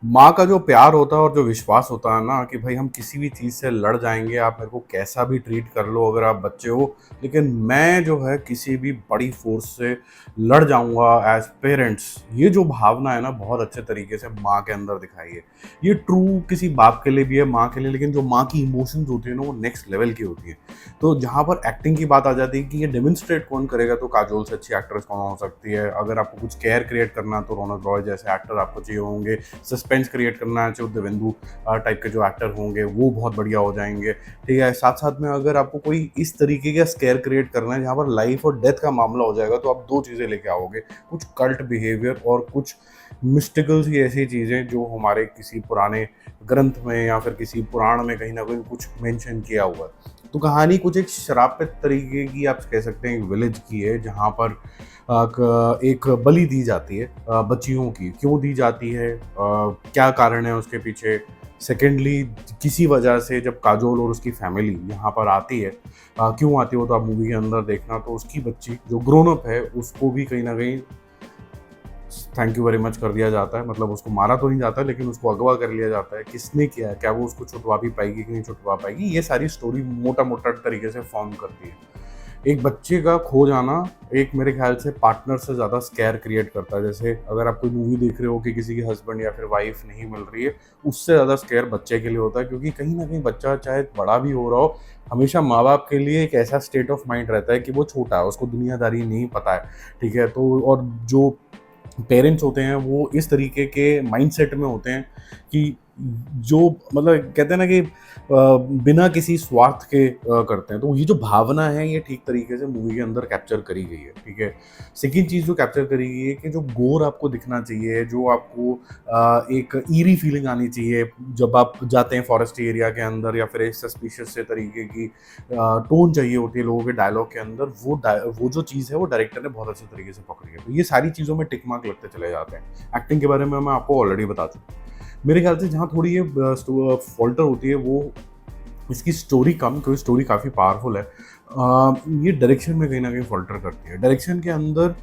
माँ का जो प्यार होता है और जो विश्वास होता है ना कि भाई हम किसी भी चीज़ से लड़ जाएँगे, आप मेरे को कैसा भी ट्रीट कर लो अगर आप बच्चे हो, लेकिन मैं जो है किसी भी बड़ी फ़ोर्स से लड़ जाऊँगा एज़ पेरेंट्स। ये जो भावना है ना बहुत अच्छे तरीके से माँ के अंदर दिखाई है। ये ट्रू किसी बाप के लिए भी है, माँ के लिए, लेकिन जो माँ की इमोशंस होती है ना वो नेक्स्ट लेवल की होती है। तो जहाँ पर एक्टिंग की बात आ जाती है कि ये डेमोंस्ट्रेट कौन करेगा, तो काजोल से अच्छी एक्ट्रेस कौन हो सकती है। अगर आपको कुछ केयर क्रिएट करना है तो रौनक रॉय जैसे एक्टर आपको चाहिए होंगे। सस्पेंस क्रिएट करना है तो देवेंदु टाइप के जो एक्टर होंगे वो बहुत बढ़िया हो जाएंगे। ठीक है, साथ साथ में अगर आपको कोई इस तरीके का स्केयर क्रिएट करना है जहाँ पर लाइफ और डेथ का मामला हो जाएगा, तो आप दो चीज़ें लेके आओगे, कुछ कल्ट बिहेवियर और कुछ मिस्टिकल सी ऐसी चीज़ें जो हमारे किसी पुराने ग्रंथ में या फिर किसी पुराण में कहीं ना कहीं कुछ मेंशन किया हुआ है। तो कहानी कुछ एक श्रापित तरीके की आप कह सकते हैं, एक विलेज की है जहाँ पर एक बलि दी जाती है बच्चियों की। क्यों दी जाती है, क्या कारण है उसके पीछे। सेकेंडली, किसी वजह से जब काजोल और उसकी फैमिली यहाँ पर आती है, क्यों आती है वो तो आप मूवी के अंदर देखना। तो उसकी बच्ची जो ग्रोन अप है उसको भी कहीं ना कहीं थैंक यू वेरी मच कर दिया जाता है। मतलब उसको मारा तो नहीं जाता है, लेकिन उसको अगवा कर लिया जाता है। किसने किया है, क्या वो उसको छुटवा भी पाएगी कि नहीं छुटवा पाएगी, ये सारी स्टोरी मोटा मोटा तरीके से फॉर्म करती है। एक बच्चे का खो जाना एक मेरे ख्याल से पार्टनर से ज़्यादा स्कैर क्रिएट करता है। जैसे अगर आप कोई मूवी देख रहे हो कि किसी की हस्बैंड या फिर वाइफ नहीं मिल रही है, उससे ज़्यादा स्कैर बच्चे के लिए होता है, क्योंकि कहीं ना कहीं बच्चा चाहे बड़ा भी हो रहा हो, हमेशा माँ बाप के लिए एक ऐसा स्टेट ऑफ माइंड रहता है कि वो छोटा है, उसको दुनियादारी नहीं पता है। ठीक है, तो और जो पेरेंट्स होते हैं वो इस तरीके के माइंडसेट में होते हैं कि जो मतलब कहते हैं ना कि बिना किसी स्वार्थ के करते हैं। तो ये जो भावना है ये ठीक तरीके से मूवी के अंदर कैप्चर करी गई है। ठीक है, सेकंड चीज़ जो कैप्चर करी गई है कि जो गोर आपको दिखना चाहिए, जो आपको एक ईरी फीलिंग आनी चाहिए जब आप जाते हैं फॉरेस्ट एरिया के अंदर, या फिर एक सस्पिशियस से तरीके की टोन चाहिए होती है लोगों के डायलॉग के अंदर, वो जो चीज़ है वो डायरेक्टर ने बहुत अच्छे तरीके से पकड़ी है। तो ये सारी चीज़ों में टिक मार्क लगते चले जाते हैं। एक्टिंग के बारे में मैं आपको ऑलरेडी बता चुका हूँ। मेरे ख्याल से जहाँ थोड़ी ये फॉल्टर होती है वो इसकी स्टोरी कम, क्योंकि स्टोरी काफ़ी पावरफुल है। ये डायरेक्शन में कहीं न कहीं फॉल्टर करती है। डायरेक्शन के अंदर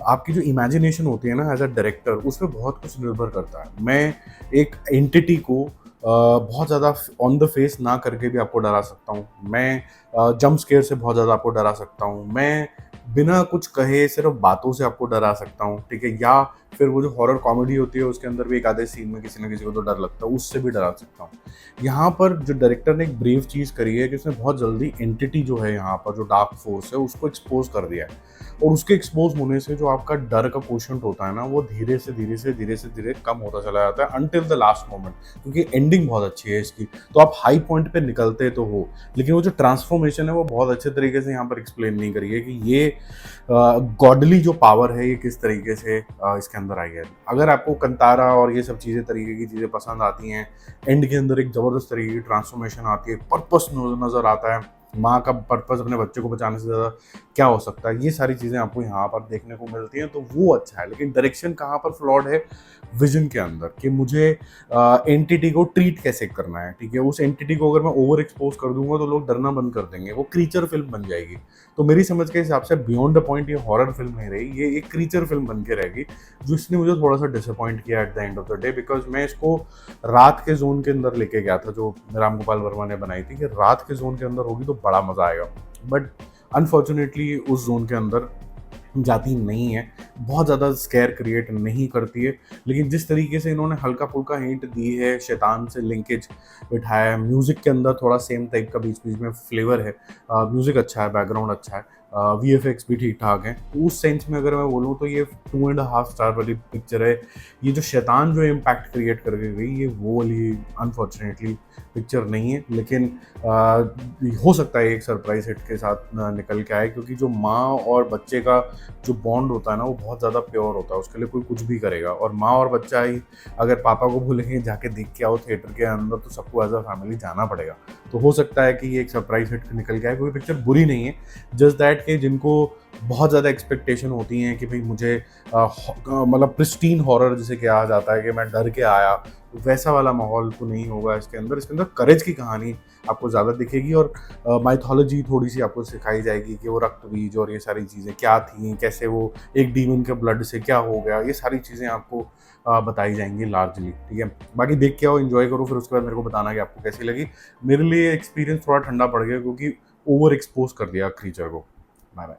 आपकी जो इमेजिनेशन होती है ना एज़ अ डायरेक्टर, उसपे बहुत कुछ निर्भर करता है। मैं एक एंटिटी को बहुत ज़्यादा ऑन द फेस ना करके भी आपको डरा सकता हूँ। मैं जंप स्केयर से बहुत ज़्यादा आपको डरा सकता हूँ। मैं बिना कुछ कहे सिर्फ़ बातों से आपको डरा सकता हूँ, ठीक है? या फिर वो जो हॉरर कॉमेडी होती है उसके अंदर भी एक आधे सीन में किसी न किसी को तो डर लगता है, उससे भी डरा सकता हूँ। यहाँ पर जो डायरेक्टर ने एक ब्रेव चीज़ करी है कि उसने बहुत जल्दी एंटिटी जो है यहाँ पर जो डार्क फोर्स है उसको एक्सपोज़ कर दिया है। और उसके एक्सपोज़ होने से जो आपका डर का क्वोशंट होता है ना, वो धीरे कम होता चला जाता है अंटिल द लास्ट मोमेंट, क्योंकि एंडिंग बहुत अच्छी है इसकी। तो आप हाई पॉइंट पे निकलते तो हो, लेकिन वो जो ट्रांसफॉर्मेशन है वो बहुत अच्छे तरीके से यहाँ पर एक्सप्लेन नहीं करी है कि ये गॉडली जो पावर है ये किस तरीके से इसके अंदर आई है। अगर आपको कंतारा और ये सब चीज़ें तरीके की चीज़ें पसंद आती हैं, एंड के अंदर एक ज़बरदस्त तरीके की ट्रांसफॉर्मेशन आती है, पर्पस नज़र आता है, माँ का पर्पस अपने बच्चे को बचाने से ज़्यादा क्या हो सकता है, ये सारी चीज़ें आपको यहाँ पर देखने को मिलती हैं, तो वो अच्छा है। लेकिन डायरेक्शन कहाँ पर फ्लॉड है, विजन के अंदर, कि मुझे एंटिटी को ट्रीट कैसे करना है। ठीक है, उस एंटिटी को अगर मैं ओवर एक्सपोज कर दूंगा तो लोग डरना बंद कर देंगे, वो क्रीचर फिल्म बन जाएगी। तो मेरी समझ के हिसाब से बियॉन्ड द पॉइंट ये हॉरर फिल्म नहीं रही, ये एक क्रीचर फिल्म बन के रहेगी, जो इसने मुझे थोड़ा सा डिसअपॉइंट किया at the end of the day. Because मैं इसको रात के जोन के अंदर लेके गया था, जो राम गोपाल वर्मा ने बनाई थी, कि रात के जोन के अंदर होगी तो बड़ा मजा आएगा। बट अनफॉर्चुनेटली उस जोन के अंदर जाती नहीं है, बहुत ज़्यादा स्केयर क्रिएट नहीं करती है। लेकिन जिस तरीके से इन्होंने हल्का-फुल्का हिंट दी है, शैतान से लिंकेज बिठाया है, म्यूज़िक के अंदर थोड़ा सेम टाइप का बीच-बीच में फ्लेवर है। म्यूज़िक अच्छा है, बैकग्राउंड अच्छा है, वीएफएक्स भी ठीक-ठाक हैं। तो उस सेंस में अगर मैं बोलूँ तो ये 2 एंड हाफ स्टार वाली पिक्चर है। ये जो शैतान जो इम्पैक्ट क्रिएट करके गई, ये वो वाली अनफॉर्चुनेटली पिक्चर नहीं है। लेकिन हो सकता है एक सरप्राइज़ हिट के साथ निकल के आए, क्योंकि जो माँ और बच्चे का जो बॉन्ड होता है ना वो बहुत ज़्यादा प्योर होता है, उसके लिए कोई कुछ भी करेगा। और माँ और बच्चा ही अगर पापा को बोलेंगे जाके देख के आओ थिएटर के अंदर, तो सबको एज अ फैमिली जाना पड़ेगा। तो हो सकता है कि ये एक सरप्राइज हिट निकल के आए, क्योंकि पिक्चर बुरी नहीं है। जस्ट दैट कि जिनको बहुत ज़्यादा एक्सपेक्टेशन होती हैं कि भाई मुझे मतलब प्रिस्टीन हॉरर जिसे कहा जाता है कि मैं डर के आया, वैसा वाला माहौल तो नहीं होगा इसके अंदर। इसके अंदर करेज की कहानी आपको ज़्यादा दिखेगी, और माइथोलॉजी थोड़ी-सी आपको सिखाई जाएगी कि वो रक्त बीज और ये सारी चीज़ें क्या थीं, कैसे वो एक डीमन के ब्लड से क्या हो गया, ये सारी चीज़ें आपको बताई जाएंगी लार्जली, ठीक है। बाकी देख के आओ, एंजॉय करो, फिर उसके बाद मेरे को बताना कि आपको कैसी लगी। मेरे लिए एक्सपीरियंस थोड़ा ठंडा पड़ गया क्योंकि ओवर एक्सपोज कर दिया क्रीचर को। Bye bye.